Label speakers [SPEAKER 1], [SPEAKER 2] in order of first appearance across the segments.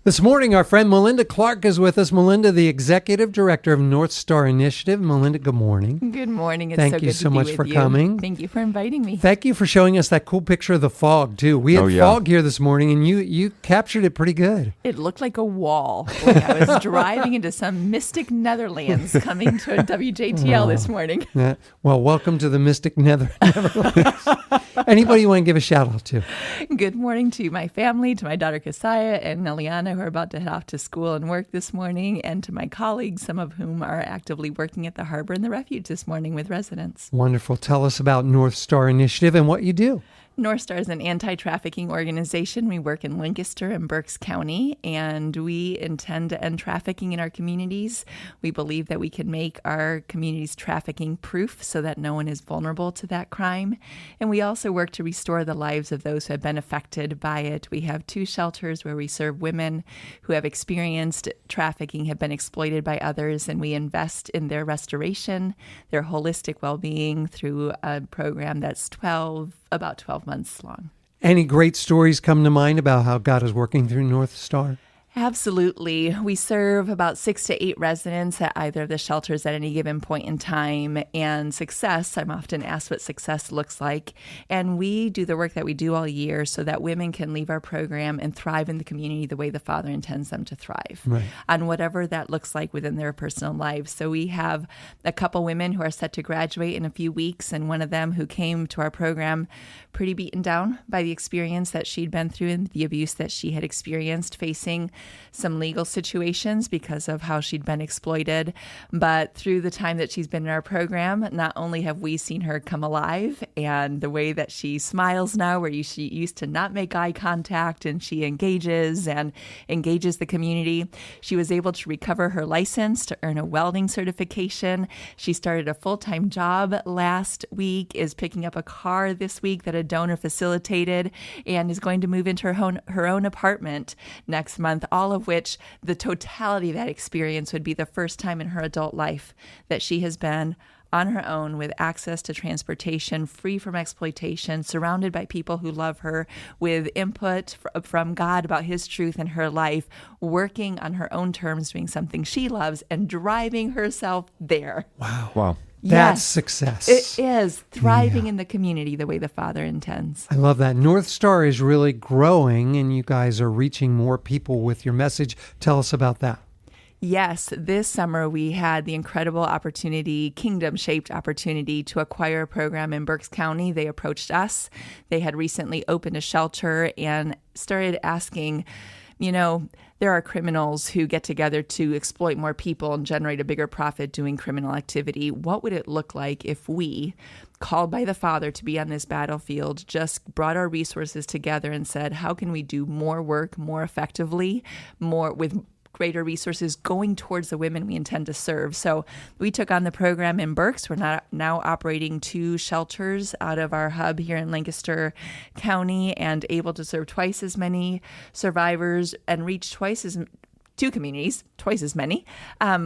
[SPEAKER 1] This morning, our friend Melinda Clark is with us. Melinda, the Executive Director of North Star Initiative. Melinda, good morning.
[SPEAKER 2] Good morning. It's
[SPEAKER 1] Thank
[SPEAKER 2] so
[SPEAKER 1] you
[SPEAKER 2] good
[SPEAKER 1] so
[SPEAKER 2] to be
[SPEAKER 1] much
[SPEAKER 2] with
[SPEAKER 1] for
[SPEAKER 2] you.
[SPEAKER 1] coming.
[SPEAKER 2] Thank you for inviting me.
[SPEAKER 1] Thank you for showing us that cool picture of the fog, too. We had fog here this morning, and you captured it pretty good.
[SPEAKER 2] It looked like a wall. Like I was driving into some mystic Netherlands coming to a WJTL this morning.
[SPEAKER 1] Well, welcome to the Mystic Netherlands. Anybody you want to give a shout out to?
[SPEAKER 2] Good morning to my family, to my daughter Kasaya and Eliana, who are about to head off to school and work this morning, and to my colleagues, some of whom are actively working at the harbor and the refuge this morning with residents.
[SPEAKER 1] Wonderful. Tell us about North Star Initiative and what you do.
[SPEAKER 2] North Star is an anti-trafficking organization. We work in Lancaster and Berks County, and we intend to end trafficking in our communities. We believe that we can make our communities trafficking proof so that no one is vulnerable to that crime. And we also work to restore the lives of those who have been affected by it. We have 2 shelters where we serve women who have experienced trafficking, have been exploited by others, and we invest in their restoration, their holistic well-being through a program that's about 12 months long.
[SPEAKER 1] Any great stories come to mind about how God is working through North Star?
[SPEAKER 2] Absolutely. We serve about 6 to 8 residents at either of the shelters at any given point in time. And success, I'm often asked what success looks like. And we do the work that we do all year so that women can leave our program and thrive in the community the way the Father intends them to thrive, on whatever that looks like within their personal lives. So we have a couple women who are set to graduate in a few weeks, and one of them who came to our program pretty beaten down by the experience that she'd been through and the abuse that she had experienced, facing some legal situations because of how she'd been exploited. But through the time that she's been in our program, not only have we seen her come alive and the way that she smiles now, where she used to not make eye contact, and she engages the community. She was able to recover her license, to earn a welding certification. She started a full-time job last week, is picking up a car this week that a donor facilitated, and is going to move into her own apartment next month, all of which the totality of that experience would be the first time in her adult life that she has been on her own with access to transportation, free from exploitation, surrounded by people who love her, with input from God about His truth in her life, working on her own terms, doing something she loves, and driving herself there.
[SPEAKER 1] Wow. That's success.
[SPEAKER 2] It is thriving in the community the way the Father intends.
[SPEAKER 1] I love that. North Star is really growing, and you guys are reaching more people with your message. Tell us about that.
[SPEAKER 2] Yes, this summer we had the incredible opportunity, kingdom-shaped opportunity, to acquire a program in Berks County. They approached us. They had recently opened a shelter and started asking, there are criminals who get together to exploit more people and generate a bigger profit doing criminal activity. What would it look like if we, called by the Father to be on this battlefield, just brought our resources together and said, how can we do more work more effectively, more with greater resources going towards the women we intend to serve? So we took on the program in Berks. We're now operating 2 shelters out of our hub here in Lancaster County, and able to serve twice as many survivors and reach 2 communities, twice as many,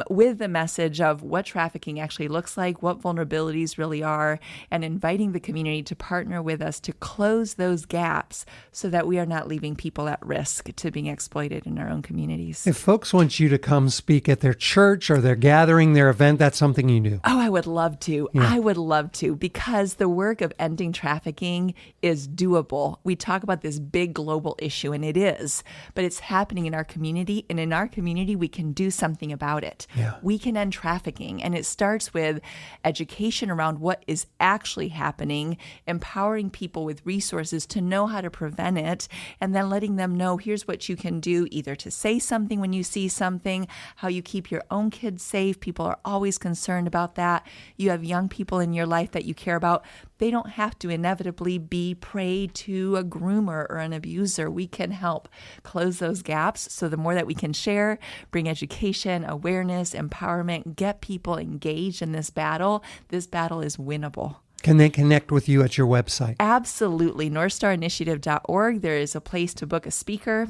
[SPEAKER 2] with the message of what trafficking actually looks like, what vulnerabilities really are, and inviting the community to partner with us to close those gaps so that we are not leaving people at risk to being exploited in our own communities.
[SPEAKER 1] If folks want you to come speak at their church or their gathering, their event, that's something you do.
[SPEAKER 2] Oh, I would love to.
[SPEAKER 1] Yeah.
[SPEAKER 2] I would love to, because the work of ending trafficking is doable. We talk about this big global issue, and it is, but it's happening in our community, and in our community, we can do something about it.
[SPEAKER 1] Yeah.
[SPEAKER 2] We can end trafficking, and it starts with education around what is actually happening, empowering people with resources to know how to prevent it, and then letting them know here's what you can do, either to say something when you see something, how you keep your own kids safe. People are always concerned about that. You have young people in your life that you care about. They don't have to inevitably be prey to a groomer or an abuser. We can help close those gaps. So the more that we can share, bring education, awareness, empowerment, get people engaged in this battle is winnable.
[SPEAKER 1] Can they connect with you at your website?
[SPEAKER 2] Absolutely. NorthStarInitiative.org. There is a place to book a speaker.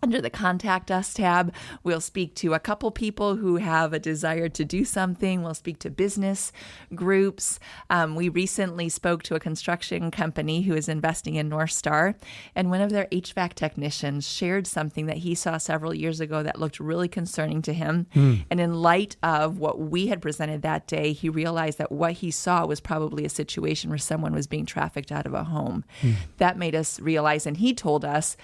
[SPEAKER 2] Under the Contact Us tab, we'll speak to a couple people who have a desire to do something. We'll speak to business groups. We recently spoke to a construction company who is investing in North Star, and one of their HVAC technicians shared something that he saw several years ago that looked really concerning to him. And in light of what we had presented that day, he realized that what he saw was probably a situation where someone was being trafficked out of a home. That made us realize, and he told us,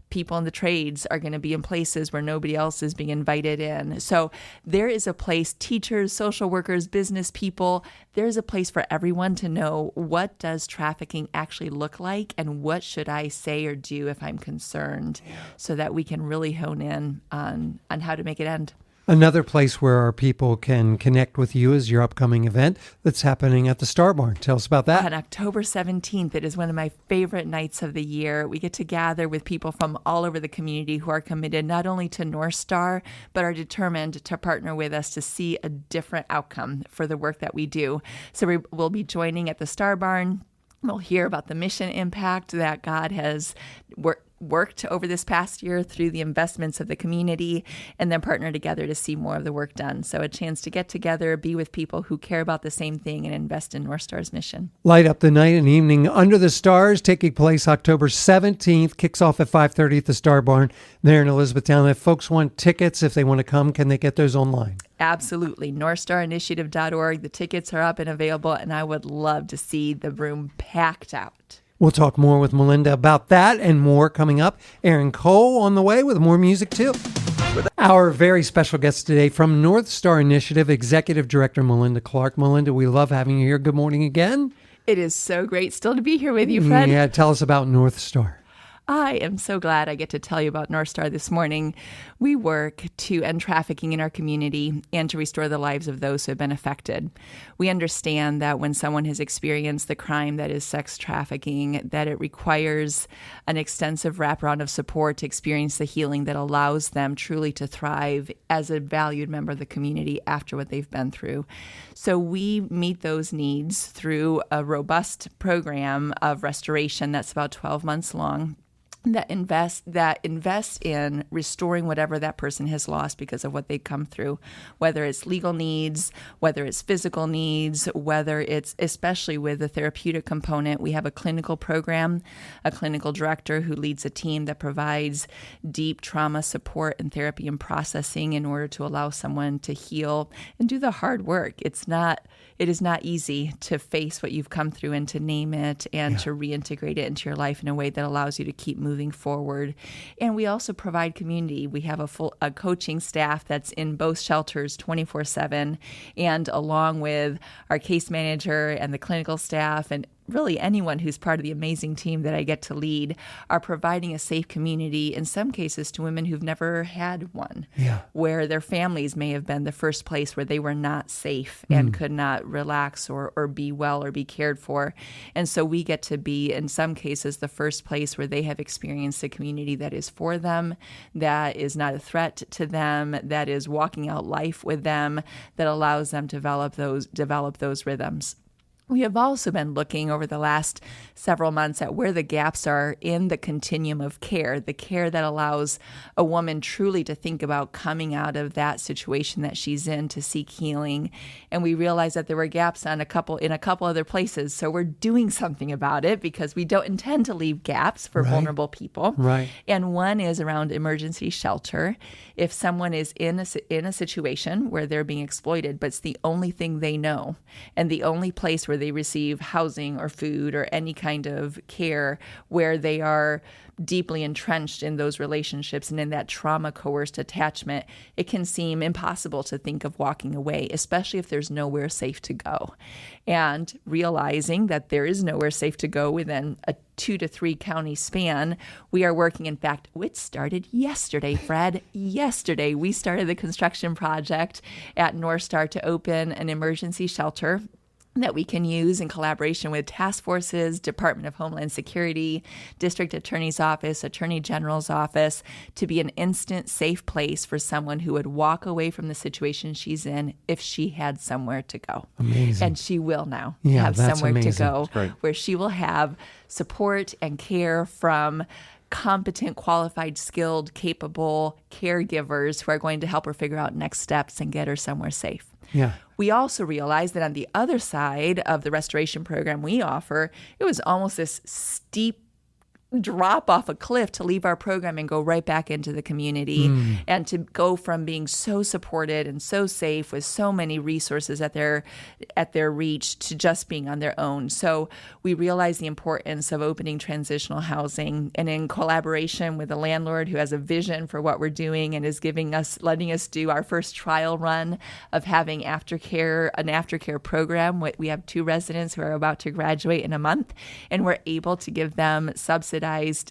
[SPEAKER 2] people in the trades are going to be in places where nobody else is being invited in. So there is a place, teachers, social workers, business people, there's a place for everyone to know, what does trafficking actually look like and what should I say or do if I'm concerned, so that we can really hone in on how to make it end.
[SPEAKER 1] Another place where our people can connect with you is your upcoming event that's happening at the Star Barn. Tell us about that.
[SPEAKER 2] On October 17th, it is one of my favorite nights of the year. We get to gather with people from all over the community who are committed not only to North Star, but are determined to partner with us to see a different outcome for the work that we do. So we'll be joining at the Star Barn. We'll hear about the mission impact that God has worked over this past year through the investments of the community, and then partner together to see more of the work done. So a chance to get together, be with people who care about the same thing, and invest in North Star's mission.
[SPEAKER 1] Light up the night and evening under the stars, taking place October 17th, kicks off at 5:30 at the Star Barn there in Elizabethtown. If folks want tickets, if they want to come, can they get those online?
[SPEAKER 2] Absolutely. NorthStarInitiative.org. The tickets are up and available, and I would love to see the room packed out.
[SPEAKER 1] We'll talk more with Melinda about that and more coming up. Aaron Cole on the way with more music too. Our very special guest today from North Star Initiative, Executive Director Melinda Clark. Melinda, we love having you here. Good morning again.
[SPEAKER 2] It is so great still to be here with you, Fred.
[SPEAKER 1] Yeah, tell us about North Star.
[SPEAKER 2] I am so glad I get to tell you about North Star this morning. We work to end trafficking in our community and to restore the lives of those who have been affected. We understand that when someone has experienced the crime that is sex trafficking, that it requires an extensive wraparound of support to experience the healing that allows them truly to thrive as a valued member of the community after what they've been through. So we meet those needs through a robust program of restoration that's about 12 months long, that invest in restoring whatever that person has lost because of what they've come through, whether it's legal needs, whether it's physical needs, whether it's, especially with the therapeutic component, we have a clinical program, a clinical director who leads a team that provides deep trauma support and therapy and processing in order to allow someone to heal and do the hard work. It is not easy to face what you've come through and to name it and to reintegrate it into your life in a way that allows you to keep moving forward. And we also provide community. We have a coaching staff that's in both shelters 24/7, and along with our case manager and the clinical staff and really anyone who's part of the amazing team that I get to lead, are providing a safe community in some cases to women who've never had one, where their families may have been the first place where they were not safe and could not relax or be well or be cared for. And so we get to be, in some cases, the first place where they have experienced a community that is for them, that is not a threat to them, that is walking out life with them, that allows them to develop those rhythms. We have also been looking over the last several months at where the gaps are in the continuum of care, the care that allows a woman truly to think about coming out of that situation that she's in to seek healing. And we realized that there were gaps in a couple other places. So we're doing something about it because we don't intend to leave gaps for vulnerable people.
[SPEAKER 1] Right.
[SPEAKER 2] And one is around emergency shelter. If someone is in a situation where they're being exploited, but it's the only thing they know and the only place where they receive housing or food or any kind of care, where they are deeply entrenched in those relationships and in that trauma coerced attachment, it can seem impossible to think of walking away, especially if there's nowhere safe to go. And realizing that there is nowhere safe to go within a 2 to 3 county span, we are working. In fact, it started yesterday, Fred. Yesterday, we started the construction project at North Star to open an emergency shelter that we can use in collaboration with task forces, Department of Homeland Security, District Attorney's Office, Attorney General's Office, to be an instant safe place for someone who would walk away from the situation she's in if she had somewhere to go.
[SPEAKER 1] Amazing.
[SPEAKER 2] And she will now
[SPEAKER 1] Yeah,
[SPEAKER 2] have
[SPEAKER 1] that's
[SPEAKER 2] somewhere
[SPEAKER 1] amazing.
[SPEAKER 2] to go
[SPEAKER 3] Great.
[SPEAKER 2] where she will have support and care from competent, qualified, skilled, capable caregivers who are going to help her figure out next steps and get her somewhere safe.
[SPEAKER 1] Yeah.
[SPEAKER 2] We also realized that on the other side of the restoration program we offer, it was almost this steep drop off a cliff to leave our program and go right back into the community and to go from being so supported and so safe with so many resources at their reach to just being on their own. So we realized the importance of opening transitional housing, and in collaboration with a landlord who has a vision for what we're doing and is letting us do our first trial run of having an aftercare program. We have 2 residents who are about to graduate in a month, and we're able to give them subsidized,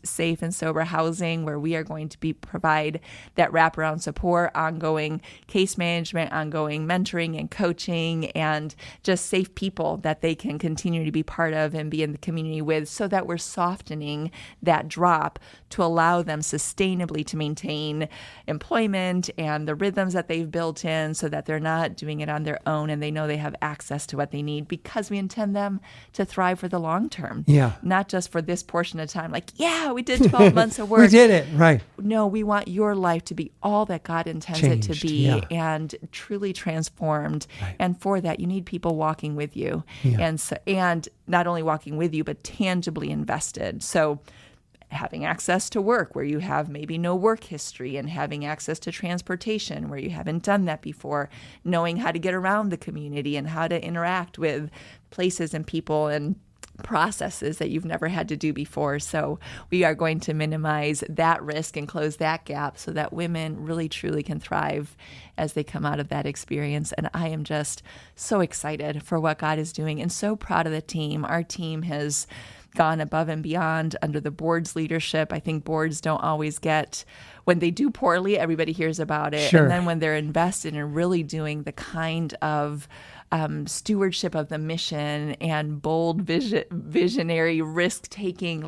[SPEAKER 2] safe and sober housing where we are going to provide that wraparound support, ongoing case management, ongoing mentoring and coaching, and just safe people that they can continue to be part of and be in the community with, so that we're softening that drop to allow them sustainably to maintain employment and the rhythms that they've built in, so that they're not doing it on their own and they know they have access to what they need, because we intend them to thrive for the long term.
[SPEAKER 1] Yeah.
[SPEAKER 2] Not just for this portion of time. Like, yeah, we did 12 months of work.
[SPEAKER 1] We did it, right.
[SPEAKER 2] No, we want your life to be all that God intends it to be, and truly transformed.
[SPEAKER 1] Right.
[SPEAKER 2] And for that, you need people walking with you.
[SPEAKER 1] Yeah.
[SPEAKER 2] And not only walking with you, but tangibly invested. So having access to work where you have maybe no work history, and having access to transportation where you haven't done that before, knowing how to get around the community and how to interact with places and people and processes that you've never had to do before. So we are going to minimize that risk and close that gap so that women really truly can thrive as they come out of that experience. And I am just so excited for what God is doing and so proud of the team. Our team has gone above and beyond under the board's leadership. I think boards don't always get, when they do poorly, everybody hears about it.
[SPEAKER 1] Sure.
[SPEAKER 2] And then when they're invested in really doing the kind of stewardship of the mission and bold visionary risk-taking,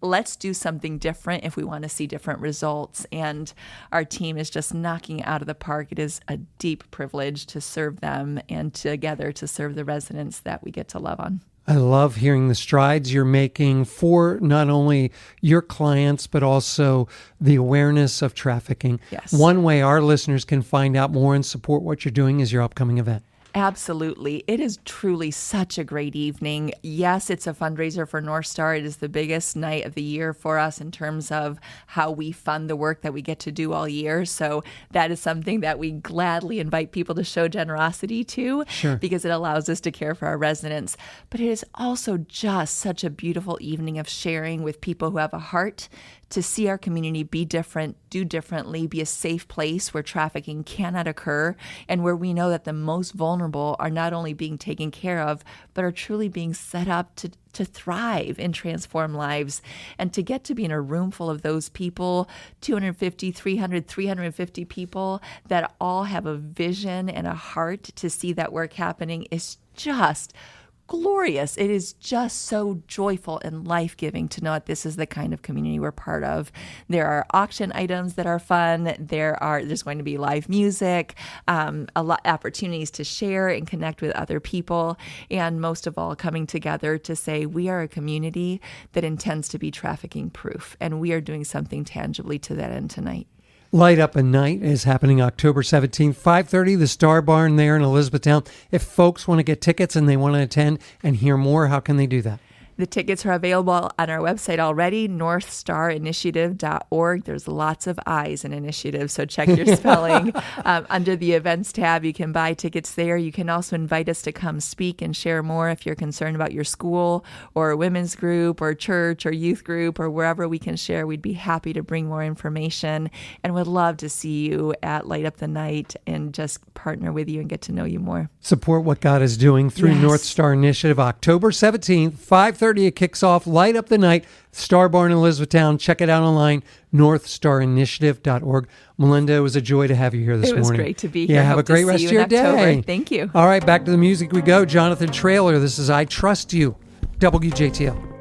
[SPEAKER 2] let's do something different if we want to see different results. And our team is just knocking it out of the park. It is a deep privilege to serve them and together to serve the residents that we get to love on.
[SPEAKER 1] I love hearing the strides you're making for not only your clients, but also the awareness of trafficking.
[SPEAKER 2] Yes.
[SPEAKER 1] One way our listeners can find out more and support what you're doing is your upcoming event.
[SPEAKER 2] Absolutely. It is truly such a great evening. Yes, it's a fundraiser for North Star. It is the biggest night of the year for us in terms of how we fund the work that we get to do all year. So that is something that we gladly invite people to show generosity to,
[SPEAKER 1] Sure.
[SPEAKER 2] because it allows us to care for our residents. But it is also just such a beautiful evening of sharing with people who have a heart to see our community be different, do differently, be a safe place where trafficking cannot occur, and where we know that the most vulnerable are not only being taken care of, but are truly being set up to thrive and transform lives. And to get to be in a room full of those people, 250, 300, 350 people that all have a vision and a heart to see that work happening is just glorious. It is just so joyful and life-giving to know that this is the kind of community we're part of. There are auction items that are fun. There's going to be live music, a lot opportunities to share and connect with other people, and most of all, coming together to say we are a community that intends to be trafficking proof, and we are doing something tangibly to that end tonight.
[SPEAKER 1] Light Up a Night is happening October 17th, 5:30, the Star Barn there in Elizabethtown. If folks want to get tickets and they want to attend and hear more, how can they do that?
[SPEAKER 2] The tickets are available on our website already, northstarinitiative.org. There's lots of I's in initiative, so check your spelling. Under the events tab, you can buy tickets there. You can also invite us to come speak and share more if you're concerned about your school or a women's group or church or youth group or wherever we can share. We'd be happy to bring more information and would love to see you at Light Up the Night and just partner with you and get to know you more.
[SPEAKER 1] Support what God is doing through
[SPEAKER 2] Yes.
[SPEAKER 1] North Star Initiative, October 17th, 5:30 it kicks off. Light Up the Night, Star Barn in Elizabethtown. Check it out online, northstarinitiative.org. Melinda, it was a joy to have you here this morning.
[SPEAKER 2] It was great to be here.
[SPEAKER 1] Yeah, have
[SPEAKER 2] Hope
[SPEAKER 1] a great
[SPEAKER 2] to see
[SPEAKER 1] rest
[SPEAKER 2] you
[SPEAKER 1] of your
[SPEAKER 2] in October.
[SPEAKER 1] day.
[SPEAKER 2] Thank you.
[SPEAKER 1] All right, back to the music we go. Jonathan Traylor, this is I Trust You, WJTL.